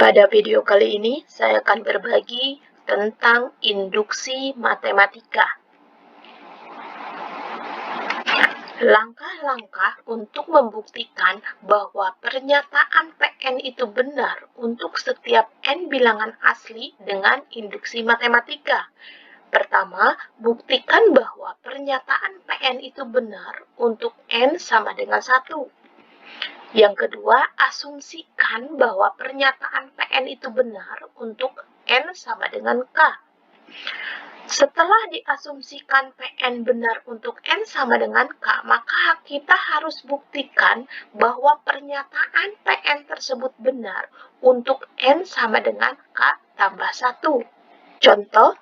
Pada video kali ini, saya akan berbagi tentang induksi matematika. Langkah-langkah untuk membuktikan bahwa pernyataan Pn itu benar untuk setiap n bilangan asli dengan induksi matematika. Pertama, buktikan bahwa pernyataan Pn itu benar untuk n sama dengan 1. Yang kedua, asumsikan bahwa pernyataan Pn itu benar untuk n sama dengan k. Setelah diasumsikan Pn benar untuk n sama dengan k, maka kita harus buktikan bahwa pernyataan Pn tersebut benar untuk n sama dengan k tambah 1. Contoh,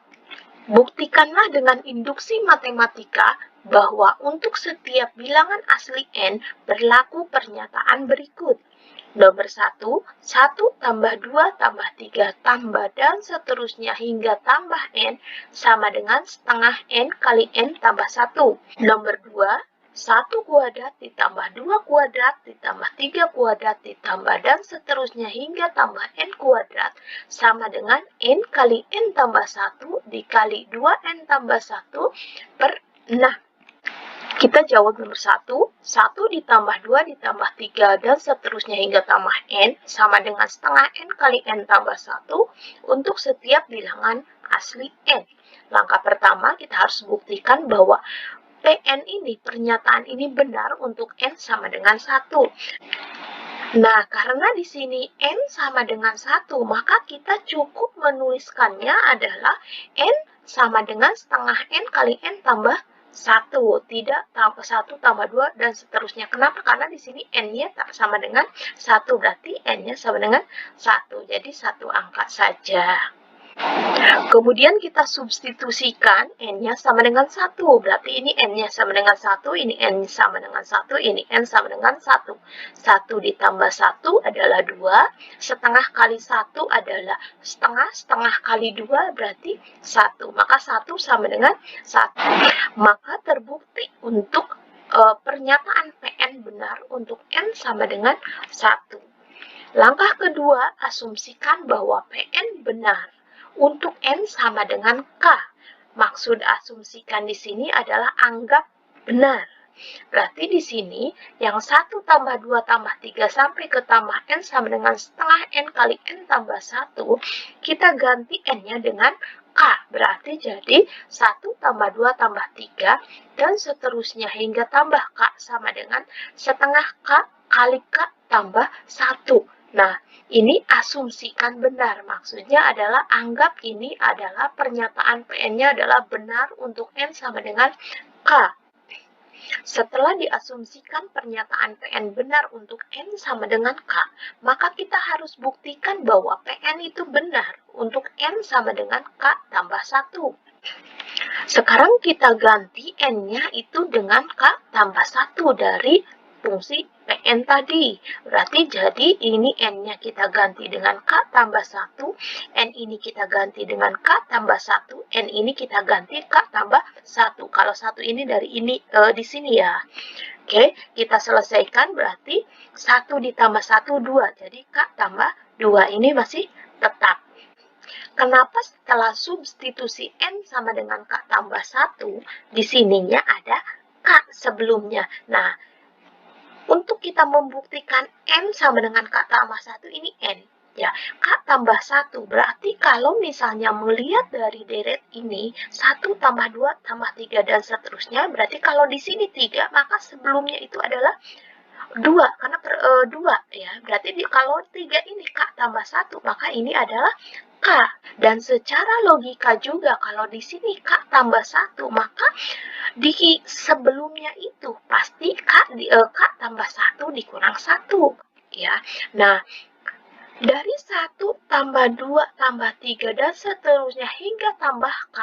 buktikanlah dengan induksi matematika bahwa untuk setiap bilangan asli n berlaku pernyataan berikut. Nomor 1, 1 tambah 2 tambah 3 tambah dan seterusnya hingga tambah n sama dengan setengah n kali n tambah 1. Nomor 2, 1 kuadrat ditambah 2 kuadrat ditambah 3 kuadrat ditambah dan seterusnya hingga tambah n kuadrat sama dengan n kali n tambah 1 dikali 2n tambah 1 per 6. Kita jawab nomor 1, 1 ditambah 2 ditambah 3 dan seterusnya hingga tambah n sama dengan setengah n kali n tambah 1 untuk setiap bilangan asli n. Langkah pertama, kita harus buktikan bahwa Pn ini, pernyataan ini benar untuk n sama dengan 1. Nah, karena di sini n sama dengan 1, maka kita cukup menuliskannya adalah n sama dengan setengah n kali n tambah 1, tidak tambah 1 tambah 2 dan seterusnya. Kenapa? Karena di sini n-nya sama dengan 1, berarti n-nya sama dengan 1. Jadi satu angka saja. Kemudian kita substitusikan n-nya sama dengan 1. Berarti ini n-nya sama dengan 1, ini n sama dengan 1, ini n sama dengan 1. 1 ditambah 1 adalah 2, setengah kali 1 adalah setengah, setengah kali 2 berarti 1. Maka 1 sama dengan 1. Maka terbukti untuk pernyataan Pn benar untuk n sama dengan 1. Langkah kedua, asumsikan bahwa Pn benar untuk n sama dengan k. Maksud asumsikan di sini adalah anggap benar. Berarti di sini yang 1 tambah 2 tambah 3 sampai ke tambah n sama dengan setengah n kali n tambah 1, kita ganti n-nya dengan k. Berarti jadi 1 tambah 2 tambah 3 dan seterusnya hingga tambah k sama dengan setengah k kali k tambah 1. Nah, ini asumsikan benar. Maksudnya adalah anggap ini adalah pernyataan Pn-nya adalah benar untuk n sama dengan k. Setelah diasumsikan pernyataan Pn benar untuk n sama dengan k, maka kita harus buktikan bahwa Pn itu benar untuk n sama dengan k tambah 1. Sekarang kita ganti n-nya itu dengan k tambah 1 dari fungsi Pn tadi. Berarti jadi ini n-nya kita ganti dengan k tambah 1, n ini kita ganti dengan k tambah 1, n ini kita ganti k tambah 1. Kalau 1 ini dari ini di sini ya. Oke, kita selesaikan berarti 1 ditambah 1, 2. Jadi k tambah 2 ini masih tetap. Kenapa setelah substitusi n sama dengan k tambah 1, di sininya ada k sebelumnya. Nah, untuk kita membuktikan n sama dengan k tambah 1 ini n. Ya, k tambah 1 berarti kalau misalnya melihat dari deret ini 1 tambah 2 tambah 3 dan seterusnya, berarti kalau di sini 3 maka sebelumnya itu adalah 2 karena 2 ya. Berarti kalau 3 ini k tambah 1 maka ini adalah k. Dan secara logika juga kalau di sini k tambah 1 maka di sebelumnya itu pasti k tambah 1 dikurang 1 ya. Nah, dari 1 tambah 2 tambah 3 dan seterusnya hingga tambah k,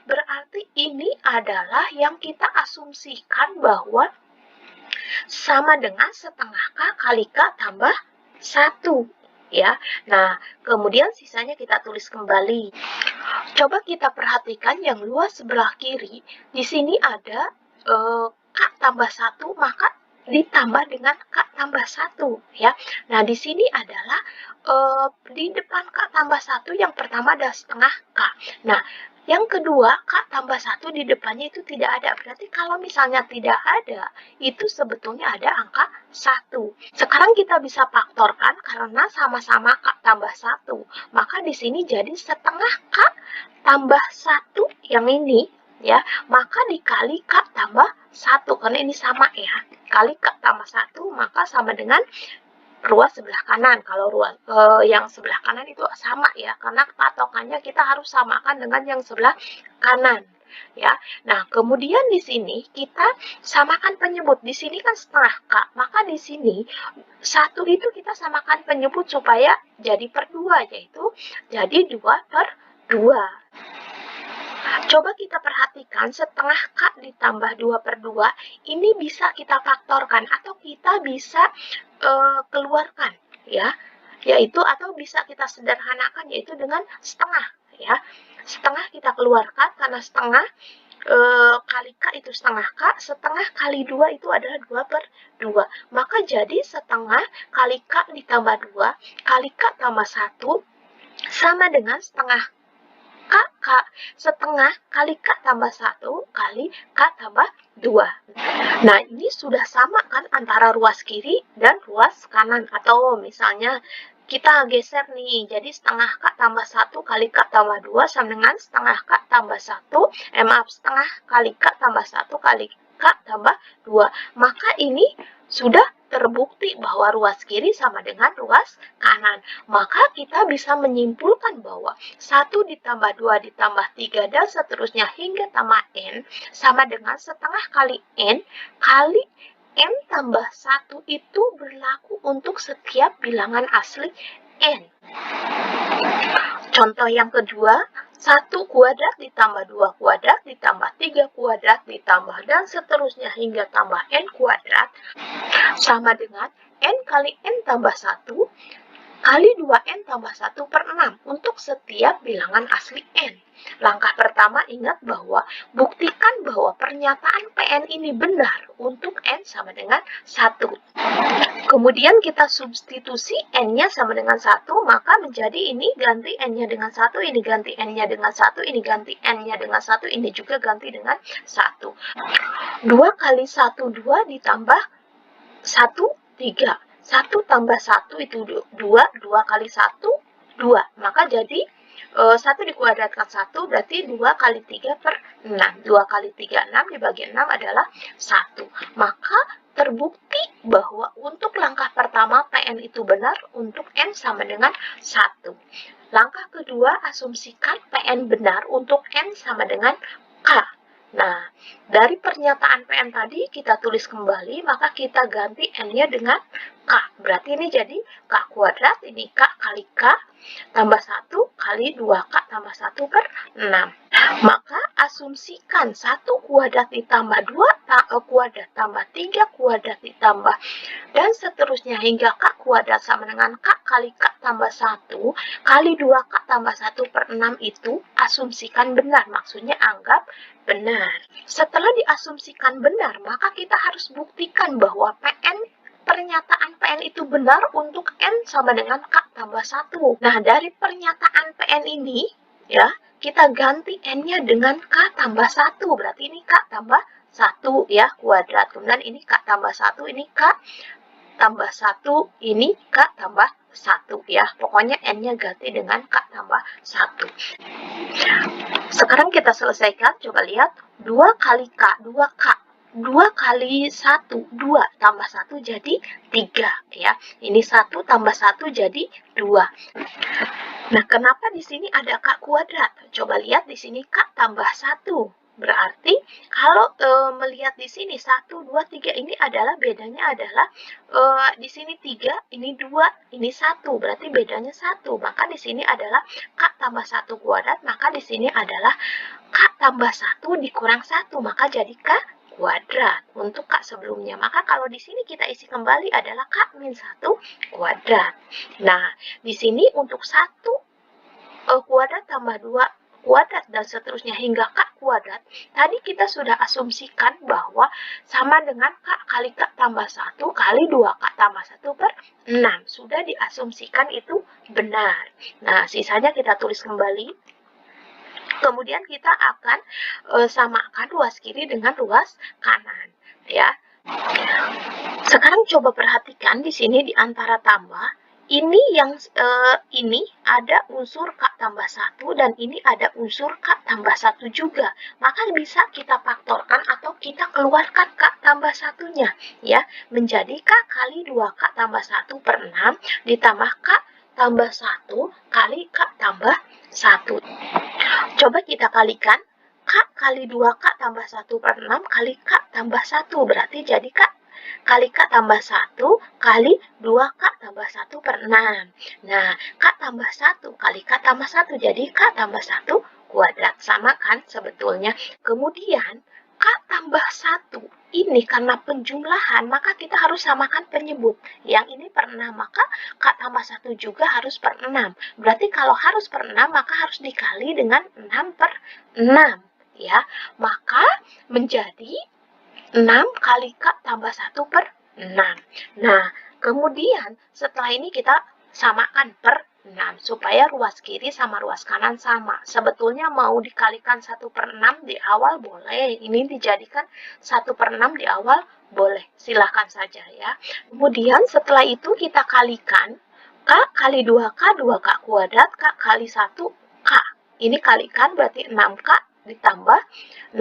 berarti ini adalah yang kita asumsikan bahwa sama dengan setengah k kali k tambah 1 ya. Nah, kemudian sisanya kita tulis kembali. Coba kita perhatikan yang luas sebelah kiri. Di sini ada k tambah 1, maka ditambah dengan K tambah 1 ya. Nah, di sini adalah di depan K tambah 1 yang pertama ada setengah K. Nah, yang kedua K tambah 1 di depannya itu tidak ada. Berarti kalau misalnya tidak ada, itu sebetulnya ada angka 1. Sekarang kita bisa faktorkan karena sama-sama K tambah 1. Maka di sini jadi setengah K tambah 1 yang ini ya, maka dikali K tambah 1 karena ini sama ya. Kali K tambah 1 maka sama dengan ruas sebelah kanan. Kalau ruas yang sebelah kanan itu sama ya, karena patokannya kita harus samakan dengan yang sebelah kanan ya. Nah, kemudian di sini kita samakan penyebut. Di sini kan setengah K, maka di sini 1 itu kita samakan penyebut supaya jadi per 2, yaitu jadi 2 per 2. Coba kita perhatikan setengah K ditambah 2 per 2, ini bisa kita faktorkan atau kita bisa keluarkan ya, yaitu atau bisa kita sederhanakan yaitu dengan setengah ya. Setengah kita keluarkan karena setengah kali K itu setengah K, setengah kali 2 itu adalah 2 per 2. Maka jadi setengah kali K ditambah 2 kali K tambah 1 sama dengan setengah K setengah kali K tambah 1 kali K tambah 2. Nah, ini sudah sama kan antara ruas kiri dan ruas kanan. Atau misalnya kita geser nih, jadi setengah K tambah 1 kali K tambah 2 sama dengan setengah K tambah 1, setengah kali K tambah 1 kali K tambah 2. Maka ini sudah terbukti bahwa ruas kiri sama dengan ruas kanan. Maka kita bisa menyimpulkan bahwa 1 ditambah 2 ditambah 3 dan seterusnya hingga tambah N sama dengan setengah kali N kali N tambah 1 itu berlaku untuk setiap bilangan asli N. Contoh yang kedua, 1 kuadrat ditambah 2 kuadrat ditambah 3 kuadrat ditambah dan seterusnya hingga tambah N kuadrat sama dengan N kali N tambah 1 kali 2N tambah 1 per 6 untuk setiap bilangan asli N. Langkah pertama ingat bahwa buktikan bahwa pernyataan PN ini benar untuk N sama dengan 1. Kemudian kita substitusi N-nya sama dengan 1, maka menjadi ini ganti N-nya dengan 1, ini ganti N-nya dengan 1, ini ganti N-nya dengan 1, ini juga ganti dengan 1. 2 kali 1, 2 ditambah 1, 3. 1 tambah 1 itu 2, 2 kali 1, 2. Maka jadi 1 dikuadratkan 1 berarti 2 kali 3 per 6. 2 kali 3, 6 dibagi 6 adalah 1. Maka terbukti bahwa untuk langkah pertama PN itu benar untuk N sama dengan 1. Langkah kedua, asumsikan PN benar untuk N sama dengan K. Nah, dari pernyataan PN tadi kita tulis kembali, maka kita ganti N-nya dengan K. Berarti ini jadi K kuadrat, ini K kali K, tambah 1 kali 2K tambah 1 per 6. Maka asumsikan 1 kuadrat ditambah 2 kuadrat tambah 3 kuadrat ditambah dan seterusnya hingga K kuadrat sama dengan K kali K tambah 1 kali 2K tambah 1 per 6 itu asumsikan benar, maksudnya anggap benar. Setelah diasumsikan benar, maka kita harus buktikan bahwa pernyataan PN itu benar untuk N sama dengan K tambah 1. Nah, dari pernyataan PN ini, ya, kita ganti N-nya dengan K tambah 1. Berarti ini K tambah 1, ya, kuadrat. Kemudian ini K tambah 1, ini K tambah 1, ini K tambah 1, ya. Pokoknya N-nya ganti dengan K tambah 1. Sekarang kita selesaikan, coba lihat. 2 kali K, 2K. 2 kali 1, 2 tambah 1 jadi 3 ya. Ini 1 tambah 1 jadi 2. Nah, kenapa di sini ada K kuadrat? Coba lihat di sini K tambah 1. Berarti kalau melihat di sini 1, 2, 3 ini adalah bedanya adalah di sini 3, ini 2, ini 1. Berarti bedanya 1. Maka di sini adalah K tambah 1 kuadrat, maka di sini adalah K tambah 1 dikurang 1, maka jadi K kuadrat untuk K sebelumnya. Maka kalau di sini kita isi kembali adalah K min 1 kuadrat. Nah, di sini untuk 1 kuadrat tambah 2 kuadrat, dan seterusnya hingga K kuadrat, tadi kita sudah asumsikan bahwa sama dengan K kali K tambah 1 kali 2K tambah 1 per 6. Sudah diasumsikan itu benar. Nah, sisanya kita tulis kembali. Kemudian kita akan samakan ruas kiri dengan ruas kanan, ya. Sekarang coba perhatikan di sini di antara tambah. Ini ini ada unsur K tambah 1 dan ini ada unsur K tambah 1 juga. Maka bisa kita faktorkan atau kita keluarkan K tambah 1-nya, ya. Menjadi K kali 2K tambah 1 per 6 ditambah K tambah 1 kali K tambah 1. Coba kita kalikan. K kali 2K tambah 1 per 6 kali K tambah 1. Berarti jadi K kali K tambah 1 kali 2K tambah 1 per 6. Nah, K tambah 1 kali K tambah 1. Jadi K tambah 1 kuadrat. Sama kan sebetulnya. Kemudian, K tambah 1 ini karena penjumlahan, maka kita harus samakan penyebut. Yang ini per 6, maka K tambah 1 juga harus per 6. Berarti kalau harus per 6, maka harus dikali dengan 6 per 6. Ya, maka menjadi 6 kali K tambah 1 per 6. Nah, kemudian setelah ini kita samakan per 6 supaya ruas kiri sama ruas kanan sama. Sebetulnya mau dikalikan 1 per 6 di awal boleh. Ini dijadikan 1 per 6 di awal boleh. Silahkan saja ya. Kemudian setelah itu kita kalikan K kali 2K, 2K kuadrat, K kali 1, K. Ini kalikan berarti 6K ditambah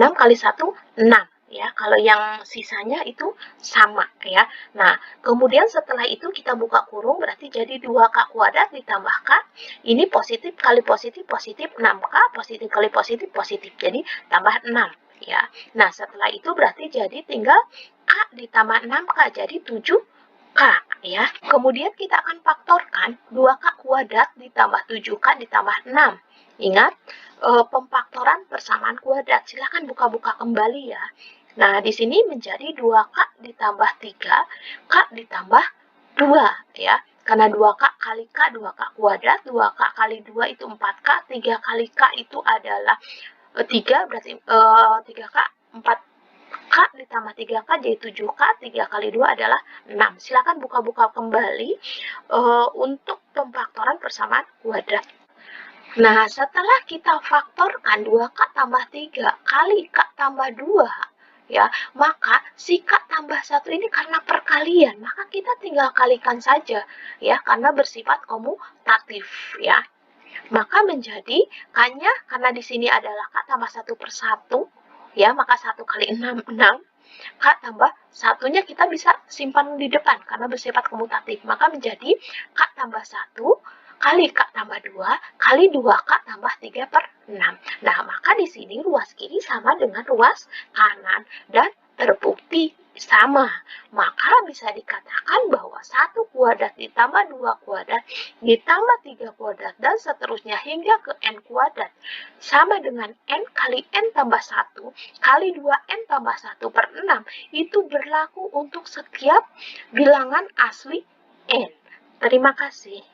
6 kali 1, 6. Ya, kalau yang sisanya itu sama ya. Nah, kemudian setelah itu kita buka kurung berarti jadi 2K kuadrat ditambah K. Ini positif kali positif positif 6K, positif kali positif positif. Jadi tambah 6 ya. Nah, setelah itu berarti jadi tinggal K ditambah 6K jadi 7K ya. Kemudian kita akan faktorkan 2K kuadrat ditambah 7K ditambah 6. Ingat, pemfaktoran persamaan kuadrat. Silahkan buka-buka kembali ya. Nah, di sini menjadi 2K ditambah 3, K ditambah 2, ya. Karena 2K kali K, 2K kuadrat, 2K kali 2 itu 4K, 3 kali K itu adalah 3, berarti 3K, 4K ditambah 3K jadi 7K, 3 kali 2 adalah 6. Silakan buka-buka kembali untuk pemfaktoran persamaan kuadrat. Nah, setelah kita faktorkan 2K tambah 3 kali K tambah 2, ya, maka si K tambah 1 ini karena perkalian, maka kita tinggal kalikan saja, ya, karena bersifat komutatif, ya. Maka menjadi K-nya, karena di sini adalah K tambah 1 per 1, ya, maka 1 kali 6, 6. K tambah 1-nya kita bisa simpan di depan, karena bersifat komutatif. Maka menjadi K tambah 1 kali K tambah 2 kali 2K tambah 3 per 6. Nah, maka di sini ruas kiri sama dengan ruas kanan dan terbukti sama. Maka bisa dikatakan bahwa 1 kuadrat ditambah 2 kuadrat ditambah 3 kuadrat dan seterusnya hingga ke N kuadrat sama dengan N kali N tambah 1 kali 2N tambah 1 per 6. Itu berlaku untuk setiap bilangan asli N. Terima kasih.